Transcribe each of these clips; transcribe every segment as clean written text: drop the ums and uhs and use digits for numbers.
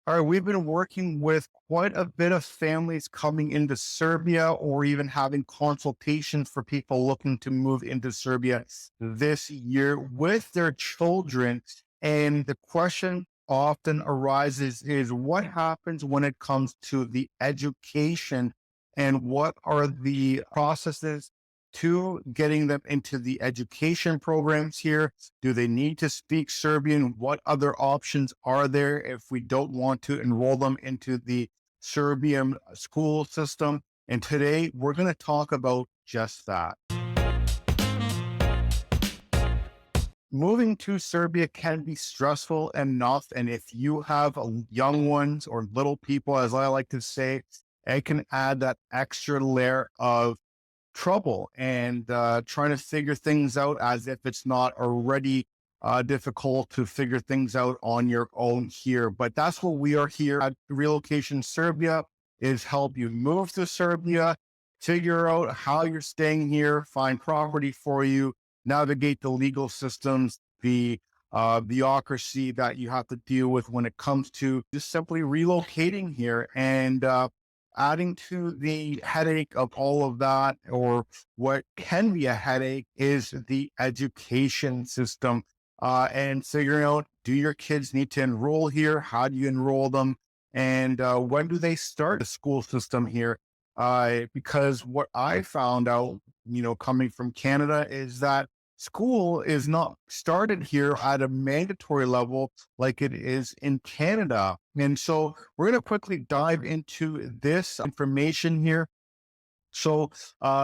All right, we've been working with quite a bit of families coming into Serbia or even having consultations for people looking to move into Serbia this year with their children. And the question often arises is what happens when it comes to the education and what are the processes to getting them into the education programs here? Do they need to speak Serbian? What other options are there if we don't want to enroll them into the Serbian school system? And today we're going to talk about just that. Moving to Serbia can be stressful enough. And if you have young ones or little people, as I like to say, it can add that extra layer of trouble and trying to figure things out as if it's not already difficult to figure things out on your own here. But that's what we are here at Relocation Serbia is help you move to Serbia, figure out how you're staying here, find property for you, navigate the legal systems, the bureaucracy that you have to deal with when it comes to just simply relocating here and adding to the headache of all of that, or what can be a headache, is the education system and figuring out, do your kids need to enroll here? How do you enroll them? And when do they start the school system here? Because what I found out, coming from Canada, is that school is not started here at a mandatory level like it is in Canada. And so we're going to quickly dive into this information here. So,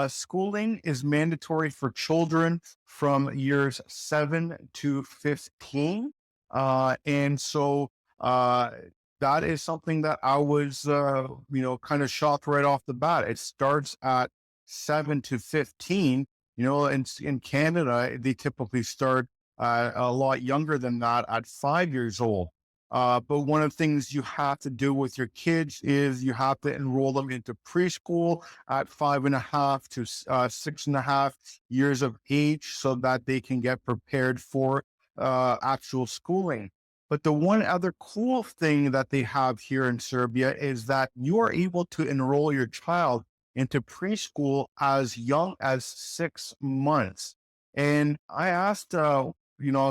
schooling is mandatory for children from years 7 to 15. And so, that is something that I was, kind of shocked right off the bat. It starts at 7 to 15. In Canada, they typically start a lot younger than that at 5 years old. But one of the things you have to do with your kids is you have to enroll them into preschool at 5.5 to 6.5 years of age so that they can get prepared for actual schooling. But the one other cool thing that they have here in Serbia is that you are able to enroll your child into preschool as young as 6 months. And I asked, a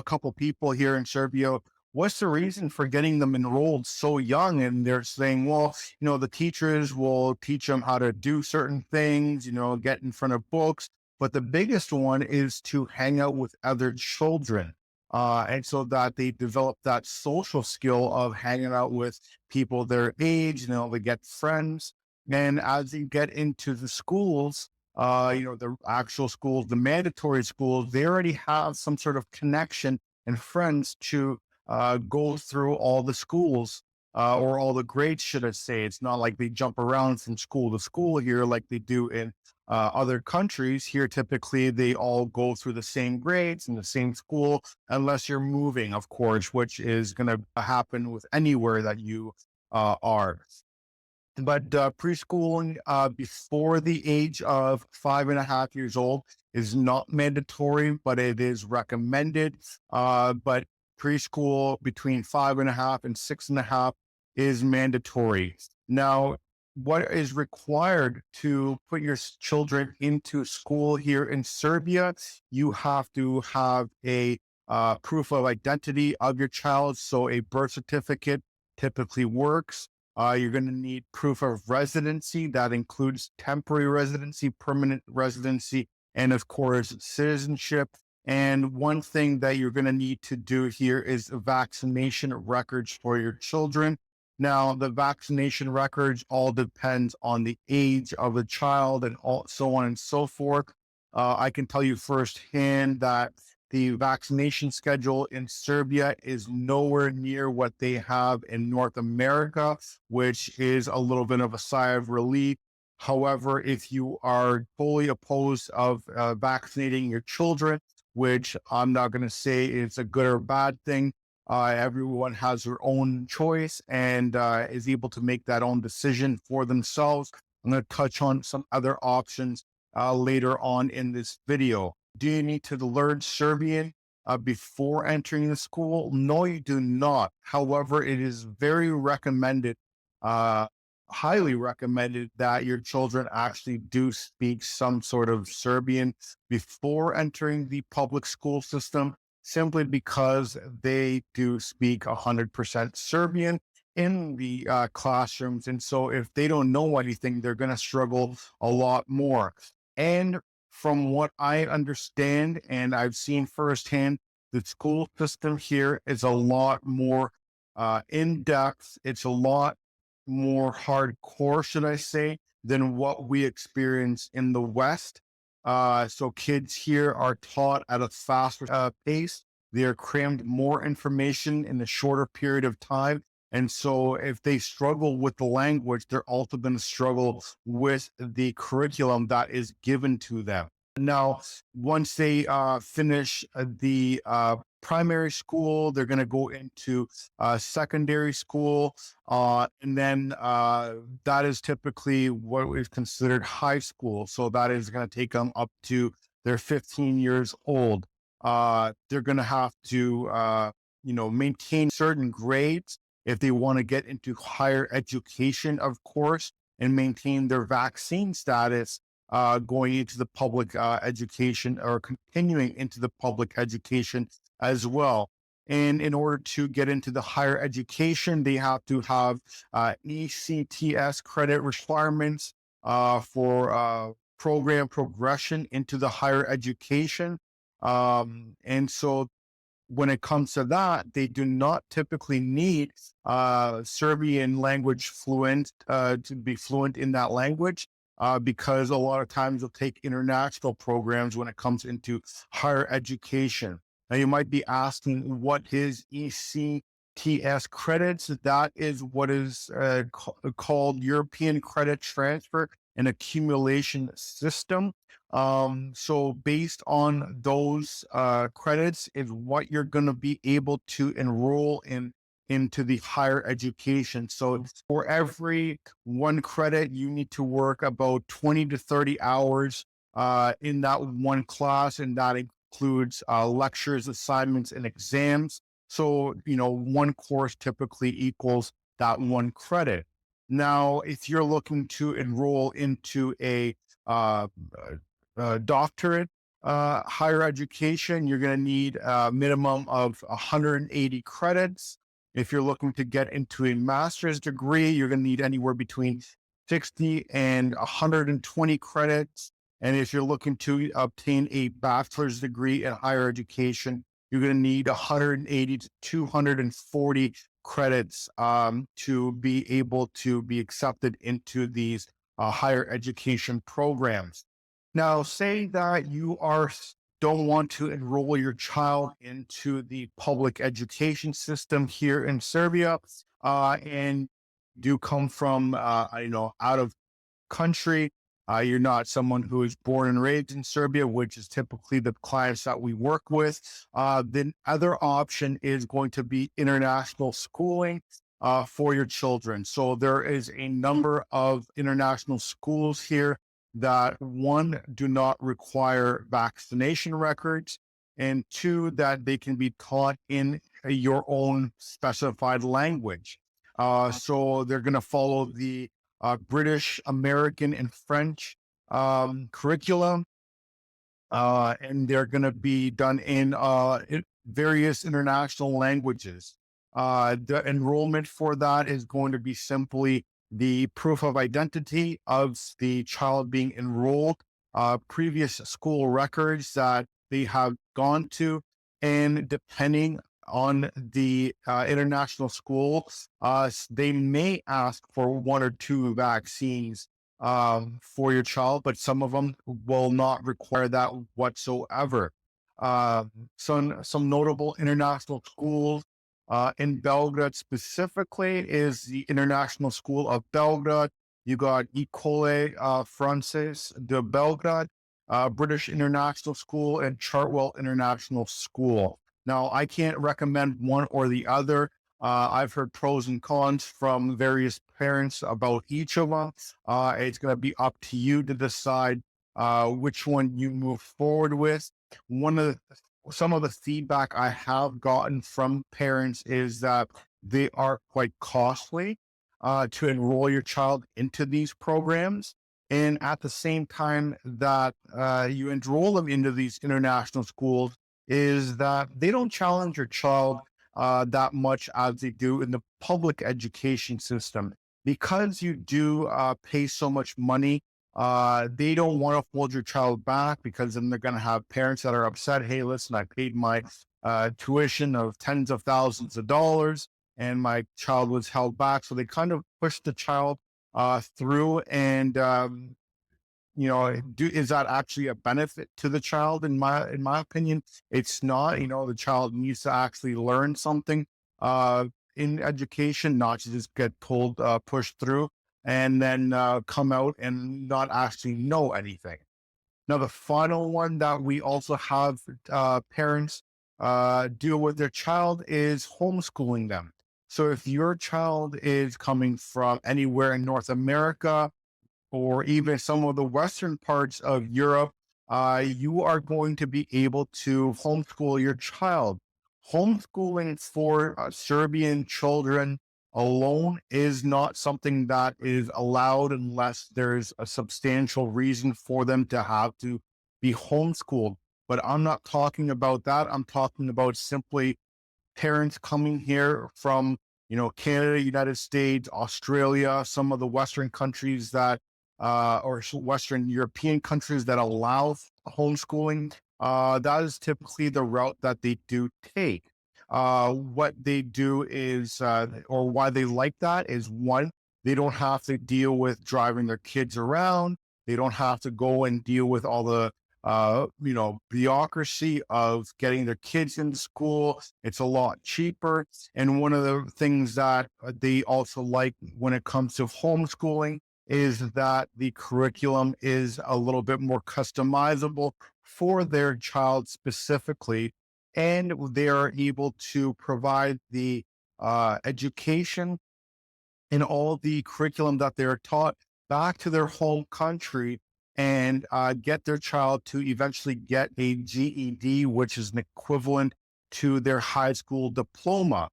couple people here in Serbia, what's the reason for getting them enrolled so young? And they're saying, well, the teachers will teach them how to do certain things, get in front of books. But the biggest one is to hang out with other children. And so that they develop that social skill of hanging out with people their age, they get friends. And as you get into the schools, the actual schools, the mandatory schools, they already have some sort of connection and friends to go through all the schools or all the grades, should I say. It's not like they jump around from school to school here like they do in other countries. Here, typically, they all go through the same grades in the same school, unless you're moving, of course, which is going to happen with anywhere that you are. But preschooling before the age of 5.5 years old is not mandatory, but it is recommended. But preschool between 5.5 and 6.5 is mandatory. Now, what is required to put your children into school here in Serbia? You have to have a proof of identity of your child. So a birth certificate typically works. You're going to need proof of residency. That includes temporary residency, permanent residency, and of course, citizenship. And one thing that you're going to need to do here is vaccination records for your children. Now, the vaccination records all depends on the age of the child and so on and so forth. I can tell you firsthand that the vaccination schedule in Serbia is nowhere near what they have in North America, which is a little bit of a sigh of relief. However, if you are fully opposed of vaccinating your children, which I'm not going to say it's a good or bad thing, everyone has their own choice and is able to make that own decision for themselves. I'm going to touch on some other options later on in this video. Do you need to learn Serbian? before entering the school? No, you do not. However, it is very recommended, uh, highly recommended, that your children actually do speak some sort of Serbian before entering the public school system, simply because they do speak 100% Serbian in the classrooms. And so if they don't know anything, they're going to struggle a lot more. And from what I understand and I've seen firsthand, the school system here is a lot more in depth. It's a lot more hardcore, should I say, than what we experience in the West. So kids here are taught at a faster pace. They are crammed more information in a shorter period of time. And so if they struggle with the language, they're also going to struggle with the curriculum that is given to them. Now, once they finish the primary school, they're going to go into secondary school. And then that is typically what is considered high school. So that is going to take them up to they're 15 years old. They're going to have to, maintain certain grades if they want to get into higher education, of course, and maintain their vaccine status going into the public education or continuing into the public education as well. And in order to get into the higher education, they have to have ECTS credit requirements for program progression into the higher education. And so when it comes to that, they do not typically need Serbian language fluent to be fluent in that language, because a lot of times they'll take international programs when it comes into higher education. Now, you might be asking, what is ECTS credits? That is what is called European Credit Transfer and Accumulation System. So based on those credits is what you're going to be able to enroll into the higher education. So for every one credit, you need to work about 20 to 30 hours in that one class, and that includes lectures, assignments, and exams. So, one course typically equals that one credit. Now, if you're looking to enroll into a doctorate, higher education, you're going to need a minimum of 180 credits. If you're looking to get into a master's degree, you're going to need anywhere between 60 and 120 credits. And if you're looking to obtain a bachelor's degree in higher education, you're going to need 180 to 240 credits to be able to be accepted into these higher education programs. Now, say that you don't want to enroll your child into the public education system here in Serbia, and do come from, out of country. You're not someone who is born and raised in Serbia, which is typically the clients that we work with. Then other option is going to be international schooling for your children. So there is a number of international schools here that, one, do not require vaccination records, and two, that they can be taught in your own specified language. So they're going to follow the British, American, and French curriculum, and they're going to be done in various international languages. The enrollment for that is going to be simply the proof of identity of the child being enrolled, previous school records that they have gone to, and depending on the international school, they may ask for one or two vaccines for your child, but some of them will not require that whatsoever. Some notable international schools in Belgrade specifically is the International School of Belgrade. You got Ecole Frances de Belgrade, British International School, and Chartwell International School. Now, I can't recommend one or the other. I've heard pros and cons from various parents about each of them. It's going to be up to you to decide which one you move forward with. One of the some of the feedback I have gotten from parents is that they are quite costly to enroll your child into these programs. And at the same time that you enroll them into these international schools, is that they don't challenge your child that much as they do in the public education system. Because you do pay so much money, they don't want to hold your child back, because then they're going to have parents that are upset. Hey, listen, I paid my tuition of tens of thousands of dollars and my child was held back. So they kind of push the child through. And is that actually a benefit to the child? In my opinion, it's not. The child needs to actually learn something uh in education, not to just get pulled pushed through and then come out and not actually know anything. Now, the final one that we also have parents deal with their child is homeschooling them. So if your child is coming from anywhere in North America, or even some of the Western parts of Europe, you are going to be able to homeschool your child. Homeschooling for Serbian children alone is not something that is allowed unless there's a substantial reason for them to have to be homeschooled. But I'm not talking about that. I'm talking about simply parents coming here from, Canada, United States, Australia, some of the Western countries that, or Western European countries that allow homeschooling. That is typically the route that they do take. What they do is, or why they like that is, one, they don't have to deal with driving their kids around. They don't have to go and deal with all the bureaucracy of getting their kids into school. It's a lot cheaper. And one of the things that they also like when it comes to homeschooling is that the curriculum is a little bit more customizable for their child specifically. And they are able to provide the education and all the curriculum that they're taught back to their home country, and get their child to eventually get a GED, which is an equivalent to their high school diploma.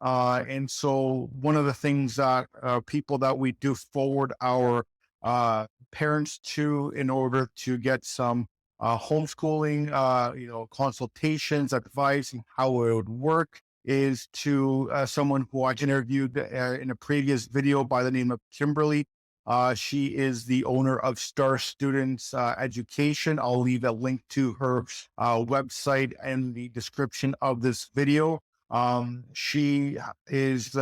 And so, one of the things that people that we do forward our parents to in order to get some homeschooling, consultations, advice, and how it would work is to someone who I interviewed in a previous video by the name of Kimberly. She is the owner of Star Students Education. I'll leave a link to her website in the description of this video. She is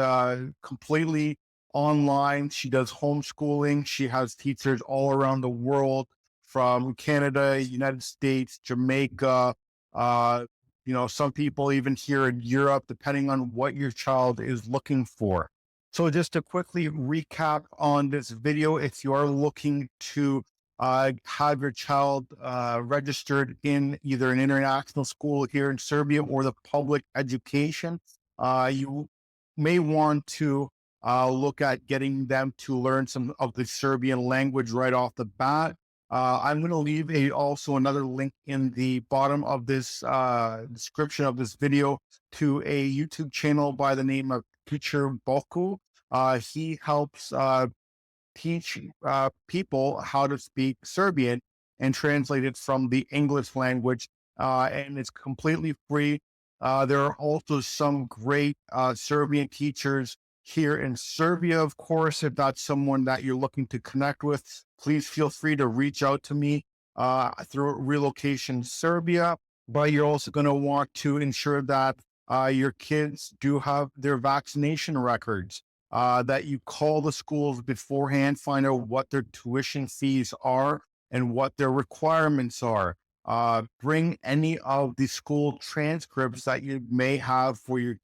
completely online. She does homeschooling. She has teachers all around the world, from Canada, United States, Jamaica, some people even here in Europe, depending on what your child is looking for. So just to quickly recap on this video, if you are looking to have your child registered in either an international school here in Serbia or the public education, you may want to look at getting them to learn some of the Serbian language right off the bat. I'm going to leave also another link in the bottom of this description of this video to a YouTube channel by the name of Teacher Boku. He helps teach people how to speak Serbian and translate it from the English language, and it's completely free. There are also some great Serbian teachers here in Serbia, of course. If that's someone that you're looking to connect with, please feel free to reach out to me through Relocation Serbia. But you're also going to want to ensure that your kids do have their vaccination records, that you call the schools beforehand, find out what their tuition fees are and what their requirements are. Bring any of the school transcripts that you may have for your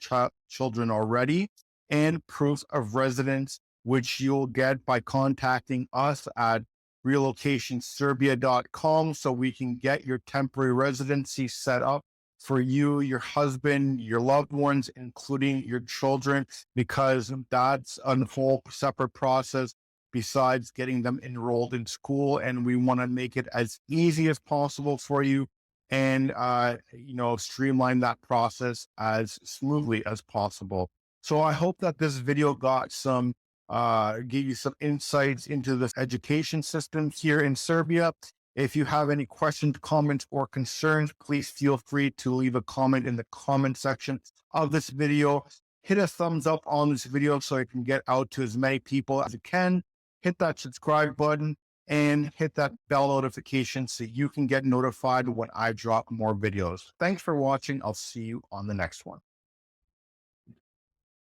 children already, and proofs of residence, which you'll get by contacting us at relocationserbia.com, so we can get your temporary residency set up for you, your husband, your loved ones, including your children, because that's a whole separate process besides getting them enrolled in school. And we want to make it as easy as possible for you. and, streamline that process as smoothly as possible. So I hope that this video gave you some insights into the education system here in Serbia. If you have any questions, comments, or concerns, please feel free to leave a comment in the comment section of this video. Hit a thumbs up on this video so it can get out to as many people as it can. Hit that subscribe button and hit that bell notification so you can get notified when I drop more videos. Thanks for watching. I'll see you on the next one.